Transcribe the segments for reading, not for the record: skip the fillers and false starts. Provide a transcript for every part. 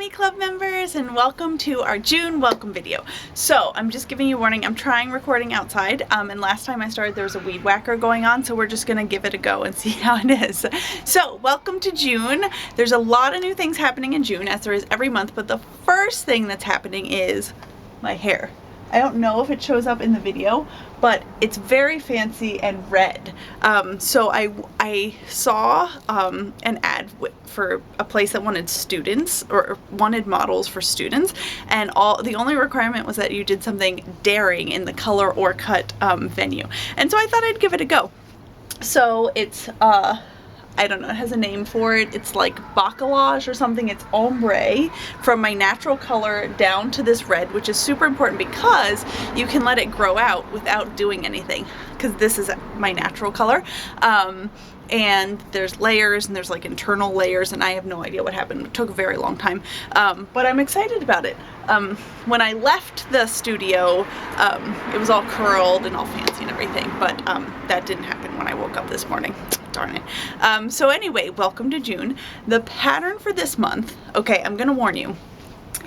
Hi club members, and welcome to our June welcome video. So I'm just giving you a warning, I'm trying recording outside, and last time I started there was a weed whacker going on, so we're just gonna give it a go and see how it is. So welcome to June. There's a lot of new things happening in June, as there is every month, but the first thing that's happening is my hair. I don't know if it shows up in the video, but it's very fancy and red. So I saw an ad for a place that wanted students, or wanted models for students, and the only requirement was that you did something daring in the color or cut venue. And so I thought I'd give it a go. So it's I don't know, it has a name for it. It's like bacolage or something. It's ombre from my natural color down to this red, which is super important because you can let it grow out without doing anything, because this is my natural color. And there's layers, and there's like internal layers, and I have no idea what happened. It took a very long time, but I'm excited about it. When I left the studio, it was all curled and all fancy and everything, but that didn't happen when I woke up this morning. Darn it. So anyway, welcome to June. The pattern for this month, okay, I'm gonna warn you,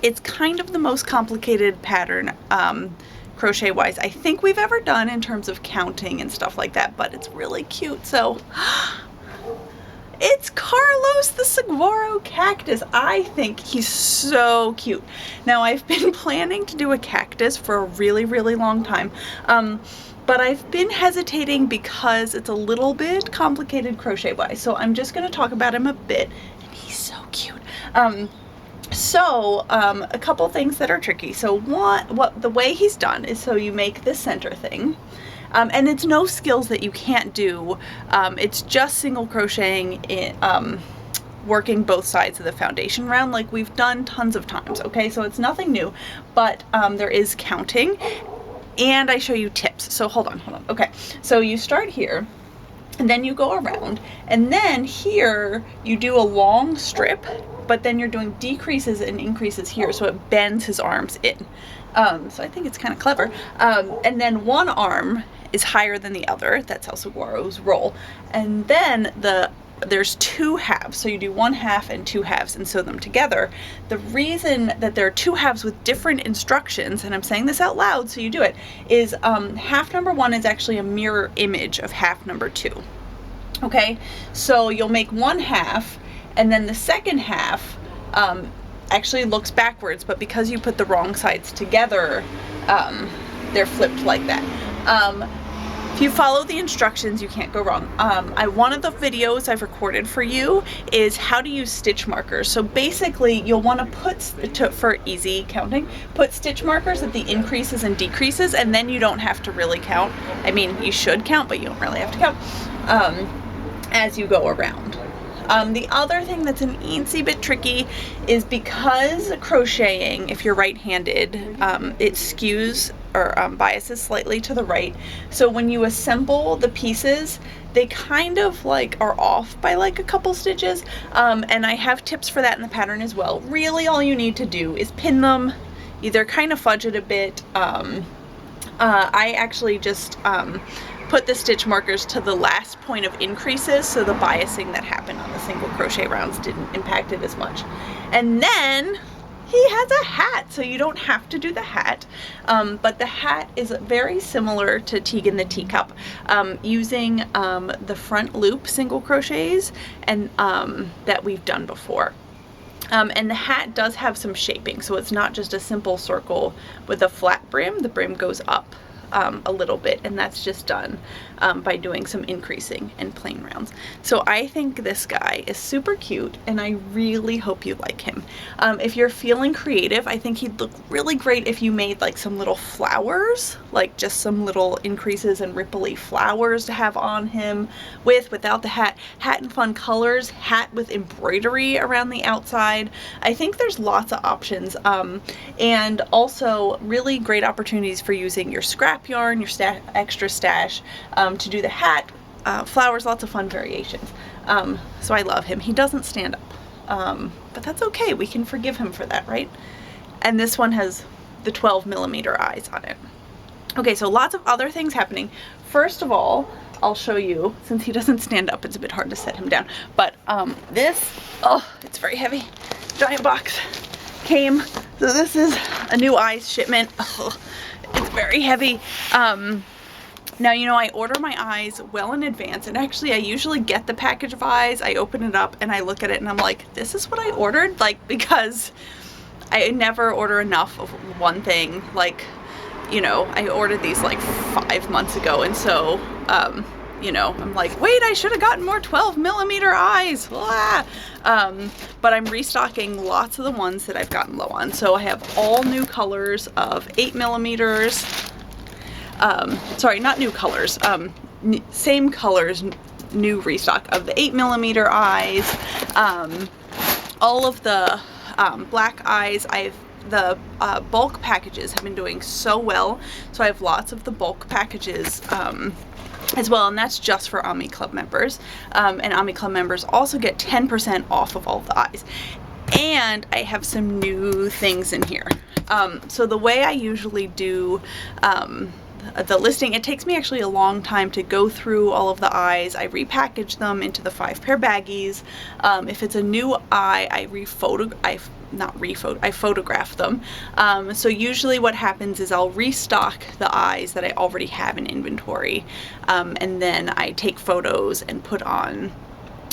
it's kind of the most complicated pattern crochet wise I think we've ever done in terms of counting and stuff like that, but it's really cute. So it's Carlos the saguaro cactus. I think he's so cute. Now I've been planning to do a cactus for a really long time, but I've been hesitating because it's a little bit complicated crochet wise, so I'm just going to talk about him a bit, and he's so cute. A couple things that are tricky. So the way he's done is, so you make this center thing, and it's no skills that you can't do. It's just single crocheting in, working both sides of the foundation round like we've done tons of times. Okay, so it's nothing new, but there is counting, and I show you tips. So hold on. Okay, so you start here, and then you go around, and then here you do a long strip, but then you're doing decreases and increases here, so it bends his arms in. So I think it's kind of clever. And then one arm is higher than the other. That's how saguaros roll. And then there's two halves, so you do one half and two halves and sew them together. The reason that there are two halves with different instructions, and I'm saying this out loud so you do it, is half number one is actually a mirror image of half number two. Okay, so you'll make one half, and then the second half actually looks backwards, but because you put the wrong sides together, they're flipped like that. If you follow the instructions, you can't go wrong. One of the videos I've recorded for you is how to use stitch markers. So basically, you'll want to put, for easy counting, put stitch markers at the increases and decreases, and then you don't have to really count. I mean, you should count, but you don't really have to count as you go around. The other thing that's an eensy bit tricky is, because crocheting, if you're right-handed, it skews or biases slightly to the right. So when you assemble the pieces, they kind of like are off by like a couple stitches. And I have tips for that in the pattern as well. Really, all you need to do is pin them, either kind of fudge it a bit. I actually just put the stitch markers to the last point of increases, so the biasing that happened on the single crochet rounds didn't impact it as much. And then he has a hat, so you don't have to do the hat, but the hat is very similar to Tegan the Teacup, using the front loop single crochets and that we've done before. And the hat does have some shaping, so it's not just a simple circle with a flat brim. The brim goes up a little bit, and that's just done by doing some increasing and plain rounds. So I think this guy is super cute, and I really hope you like him. If you're feeling creative, I think he'd look really great if you made like some little flowers, like just some little increases and ripply flowers to have on him without the hat. Hat in fun colors, hat with embroidery around the outside. I think there's lots of options, and also really great opportunities for using your scrap yarn, your extra stash, to do the hat, flowers, lots of fun variations. So I love him. He doesn't stand up, but that's okay. We can forgive him for that, right? And this one has the 12mm eyes on it. Okay, so lots of other things happening. First of all, I'll show you, since he doesn't stand up, it's a bit hard to set him down, but this, oh, it's very heavy, giant box. came. So this is a new eyes shipment. Ugh, it's very heavy. Now, you know, I order my eyes well in advance, and actually I usually get the package of eyes, I open it up and I look at it and I'm like, this is what I ordered? Like, because I never order enough of one thing. Like, you know, I ordered these like 5 months ago, and so, you know, I'm like, wait, I should have gotten more 12mm eyes. But I'm restocking lots of the ones that I've gotten low on. So I have all new colors of 8mm. Sorry, not new colors, same colors, new restock of the 8mm eyes, all of the black eyes. The bulk packages have been doing so well, so I have lots of the bulk packages as well, and that's just for Omni Club members, and Omni Club members also get 10% off of all the eyes. And I have some new things in here. So the way I usually do the listing, it takes me actually a long time to go through all of the eyes. I repackage them into the 5-pair baggies. If it's a new eye, I photograph them. So usually what happens is I'll restock the eyes that I already have in inventory, and then I take photos and put on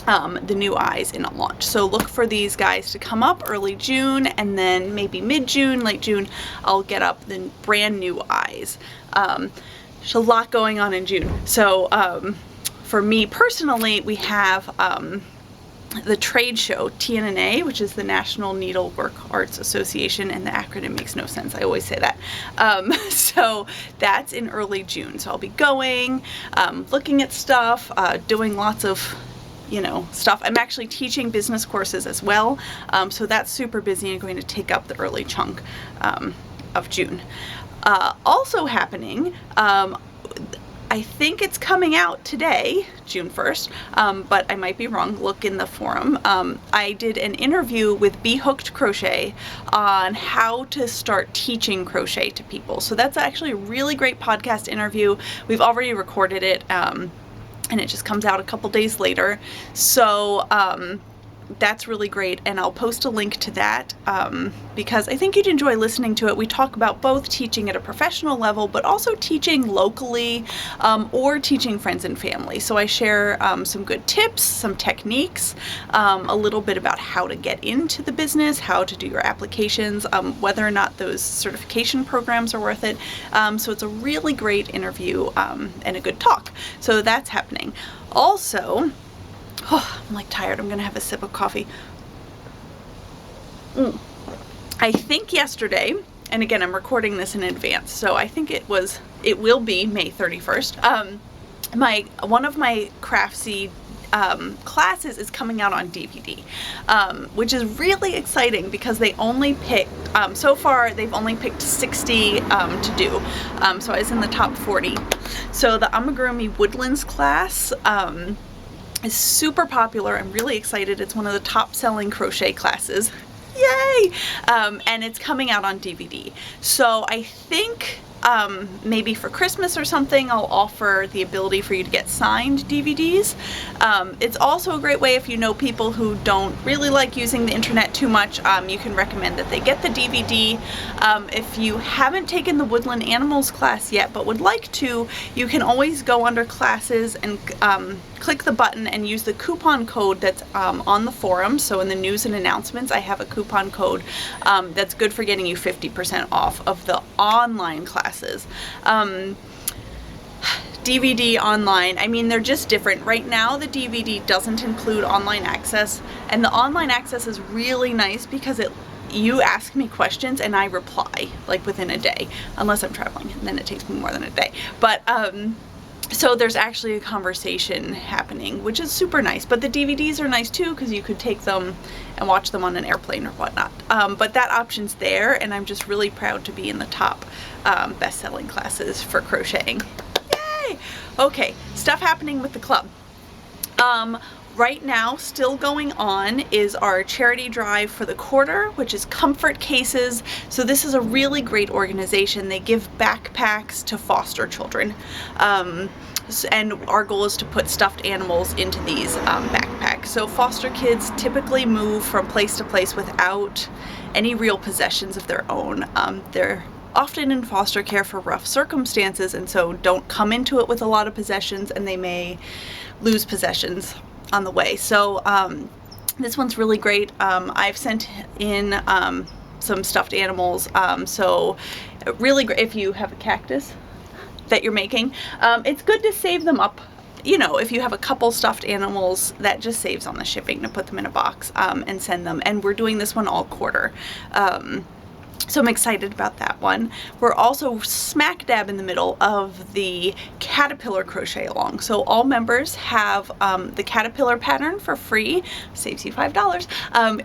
the new eyes in a launch. So look for these guys to come up early June, and then maybe mid-June, late June, I'll get up the brand new eyes. There's a lot going on in June. So for me personally, we have the trade show, TNNA, which is the National Needlework Arts Association, and the acronym makes no sense, I always say that. So that's in early June. So I'll be going, looking at stuff, doing lots of, you know, stuff. I'm actually teaching business courses as well, so that's super busy and going to take up the early chunk of June. Also happening, I think it's coming out today, June 1st, but I might be wrong. Look in the forum. I did an interview with Bee Hooked Crochet on how to start teaching crochet to people. So that's actually a really great podcast interview. We've already recorded it, and it just comes out a couple days later. So that's really great, and I'll post a link to that because I think you'd enjoy listening to it. We talk about both teaching at a professional level, but also teaching locally, or teaching friends and family. So I share some good tips, some techniques, a little bit about how to get into the business, how to do your applications, whether or not those certification programs are worth it. So it's a really great interview and a good talk. So that's happening. Also, oh, I'm like tired. I'm gonna have a sip of coffee. I think yesterday, and again, I'm recording this in advance, so I think it will be May 31st. One of my Craftsy classes is coming out on DVD, which is really exciting because they only picked, so far they've only picked 60 to do. So I was in the top 40. So the Amigurumi Woodlands class is super popular. I'm really excited. It's one of the top selling crochet classes. Yay! And it's coming out on DVD. So I think maybe for Christmas or something, I'll offer the ability for you to get signed DVDs. It's also a great way if you know people who don't really like using the internet too much. You can recommend that they get the DVD. If you haven't taken the Woodland Animals class yet but would like to, you can always go under classes and click the button and use the coupon code that's on the forum. So in the news and announcements, I have a coupon code that's good for getting you 50% off of the online classes. DVD online, I mean, they're just different. Right now the DVD doesn't include online access, and the online access is really nice because you ask me questions and I reply like within a day, unless I'm traveling, and then it takes me more than a day. But so there's actually a conversation happening, which is super nice. But the DVDs are nice too because you could take them and watch them on an airplane or whatnot. But that option's there, and I'm just really proud to be in the top best-selling classes for crocheting. Yay! Okay, stuff happening with the club. Right now, still going on is our charity drive for the quarter, which is Comfort Cases. So this is a really great organization. They give backpacks to foster children. And our goal is to put stuffed animals into these backpacks. So foster kids typically move from place to place without any real possessions of their own. They're often in foster care for rough circumstances, and so don't come into it with a lot of possessions, and they may lose possessions on the way. So this one's really great. I've sent in some stuffed animals, so really great if you have a cactus that you're making. It's good to save them up. You know, if you have a couple stuffed animals, that just saves on the shipping to put them in a box and send them. And we're doing this one all quarter. So I'm excited about that one. We're also smack dab in the middle of the caterpillar crochet along. So all members have the caterpillar pattern for free, saves you $5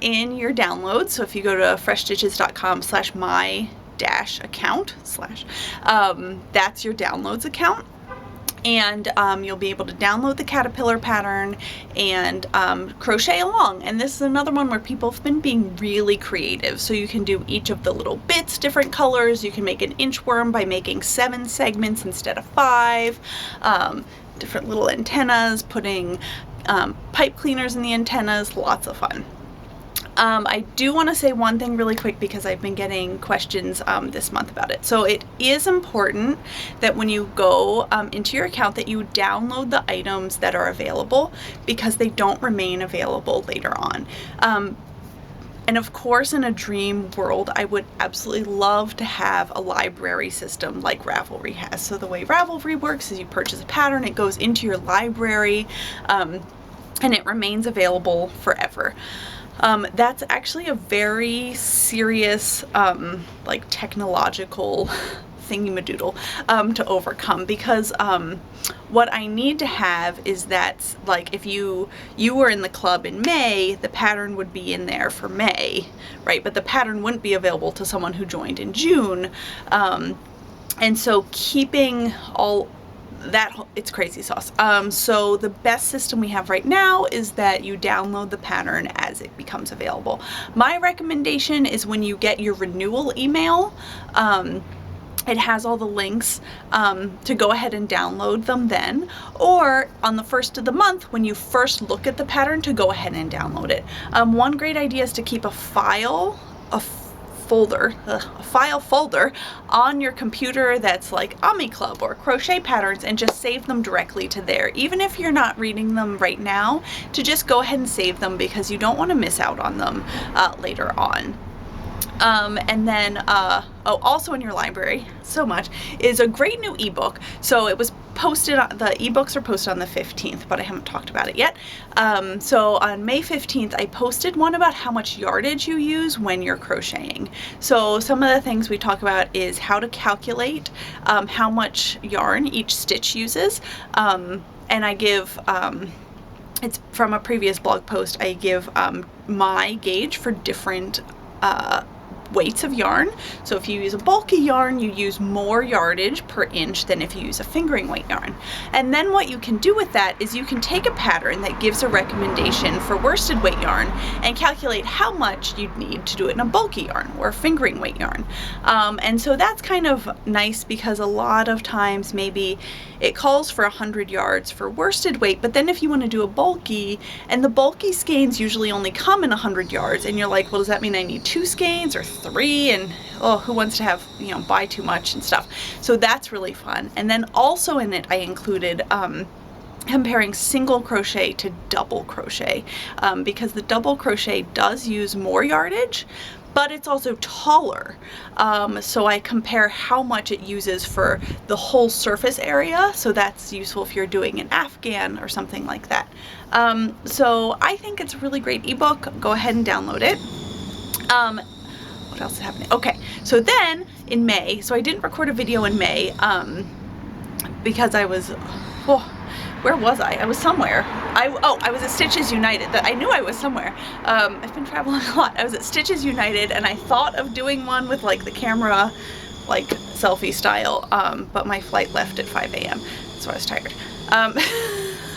in your download. So if you go to freshstitches.com/my-account that's your downloads account. And you'll be able to download the caterpillar pattern and crochet along. And this is another one where people have been being really creative. So you can do each of the little bits, different colors. You can make an inchworm by making 7 segments instead of 5. Different little antennas, putting pipe cleaners in the antennas, lots of fun. I do want to say one thing really quick because I've been getting questions this month about it. So it is important that when you go into your account that you download the items that are available, because they don't remain available later on. And of course, in a dream world, I would absolutely love to have a library system like Ravelry has. So the way Ravelry works is you purchase a pattern, it goes into your library, and it remains available forever. That's actually a very serious, like technological thingy-madoodle to overcome, because what I need to have is that, like, if you were in the club in May, the pattern would be in there for May, right? But the pattern wouldn't be available to someone who joined in June. And so keeping all that, it's crazy sauce. So the best system we have right now is that you download the pattern as it becomes available. My recommendation is when you get your renewal email, it has all the links to go ahead and download them then, or on the first of the month when you first look at the pattern to go ahead and download it. One great idea is to keep a file folder on your computer that's like Ami Club or crochet patterns, and just save them directly to there, even if you're not reading them right now, to just go ahead and save them because you don't want to miss out on them later on. And then also in your library, so much, is a great new ebook. So it was posted, the ebooks are posted on the 15th, but I haven't talked about it yet. So on May 15th, I posted one about how much yardage you use when you're crocheting. So some of the things we talk about is how to calculate how much yarn each stitch uses. And I give, it's from a previous blog post, I give my gauge for different weights of yarn. So if you use a bulky yarn, you use more yardage per inch than if you use a fingering weight yarn. And then what you can do with that is you can take a pattern that gives a recommendation for worsted weight yarn and calculate how much you'd need to do it in a bulky yarn or fingering weight yarn. And so that's kind of nice, because a lot of times maybe it calls for 100 yards for worsted weight, but then if you want to do a bulky, and the bulky skeins usually only come in 100 yards, and you're like, well, does that mean I need 2 skeins or 3? And oh, who wants to have, you know, buy too much and stuff. So that's really fun. And then also in it I included comparing single crochet to double crochet, because the double crochet does use more yardage, but it's also taller. So I compare how much it uses for the whole surface area. So that's useful if you're doing an Afghan or something like that. So I think it's a really great ebook. Go ahead and download it. What else is happening? Okay, so then in May, so I didn't record a video in May because I was, where was I? I was somewhere. I was at Stitches United. I knew I was somewhere. I've been traveling a lot. I was at Stitches United, and I thought of doing one with like the camera, like selfie style, but my flight left at 5 a.m. so I was tired.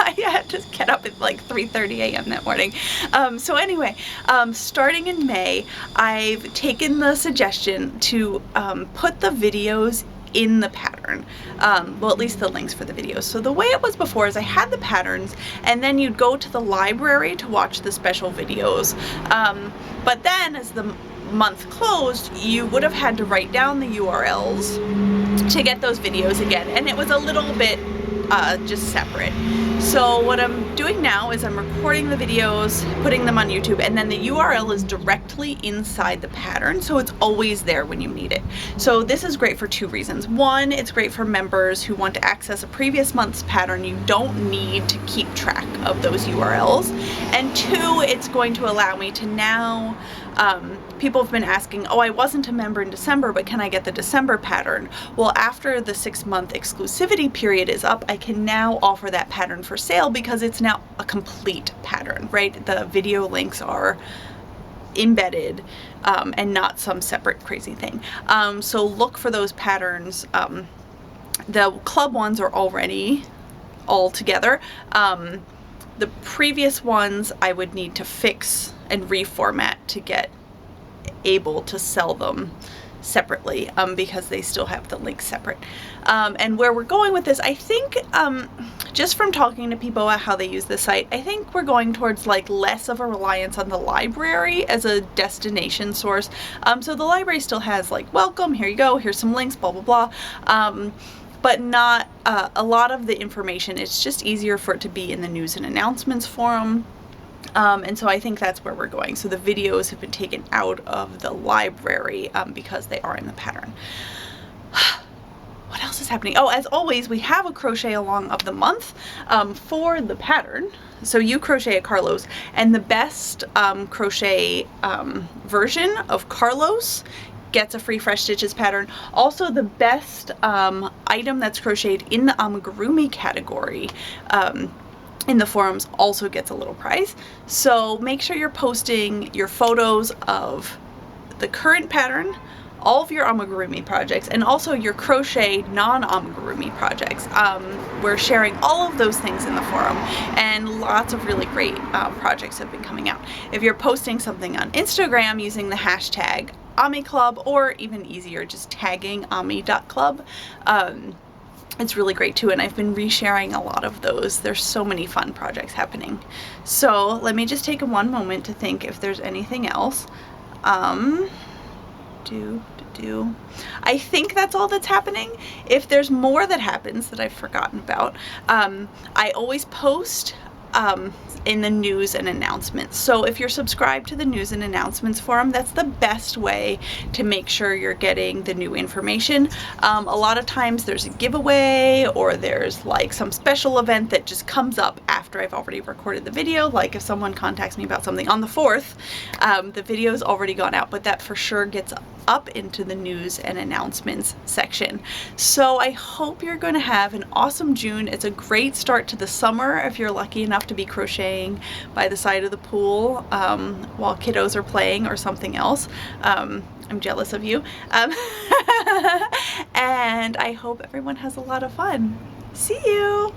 I had to get up at like 3:30 a.m. that morning. So anyway, starting in May, I've taken the suggestion to put the videos in the pattern, well, at least the links for the videos. So the way it was before is I had the patterns and then you'd go to the library to watch the special videos, but then as the month closed, you would have had to write down the URLs to get those videos again, and it was a little bit just separate. So what I'm doing now is I'm recording the videos, putting them on YouTube, and then the URL is directly inside the pattern, so it's always there when you need it. So this is great for two reasons. One, it's great for members who want to access a previous month's pattern. You don't need to keep track of those URLs. And two, it's going to allow me to now, people have been asking, oh, I wasn't a member in December, but can I get the December pattern? Well, after the 6-month exclusivity period is up, I can now offer that pattern for sale because it's now a complete pattern, right? The video links are embedded and not some separate crazy thing. So look for those patterns. The club ones are already all together. The previous ones I would need to fix and reformat to get able to sell them separately, because they still have the links separate. And where we're going with this, I think, just from talking to people about how they use the site, I think we're going towards like less of a reliance on the library as a destination source. So the library still has like, welcome, here you go, here's some links, blah, blah, blah. But not a lot of the information. It's just easier for it to be in the news and announcements forum. And so I think that's where we're going. So the videos have been taken out of the library because they are in the pattern. What else is happening? Oh, as always, we have a crochet along of the month for the pattern. So you crochet a Carlos, and the best crochet version of Carlos gets a free Fresh Stitches pattern. Also, the best item that's crocheted in the amigurumi category in the forums also gets a little prize. So make sure you're posting your photos of the current pattern, all of your amigurumi projects, and also your crochet non-amigurumi projects. We're sharing all of those things in the forum, and lots of really great projects have been coming out. If you're posting something on Instagram using the hashtag AmiClub, or even easier, just tagging ami.club, it's really great too, and I've been resharing a lot of those. There's so many fun projects happening. So let me just take one moment to think if there's anything else. I think that's all that's happening. If there's more that happens that I've forgotten about, I always post in the news and announcements. So if you're subscribed to the news and announcements forum, that's the best way to make sure you're getting the new information. A lot of times there's a giveaway, or there's like some special event that just comes up after I've already recorded the video. Like if someone contacts me about something on the 4th, the video's already gone out, but that for sure gets up into the news and announcements section. So I hope you're going to have an awesome June. It's a great start to the summer if you're lucky enough to be crocheting by the side of the pool while kiddos are playing or something else. I'm jealous of you. And I hope everyone has a lot of fun. See you!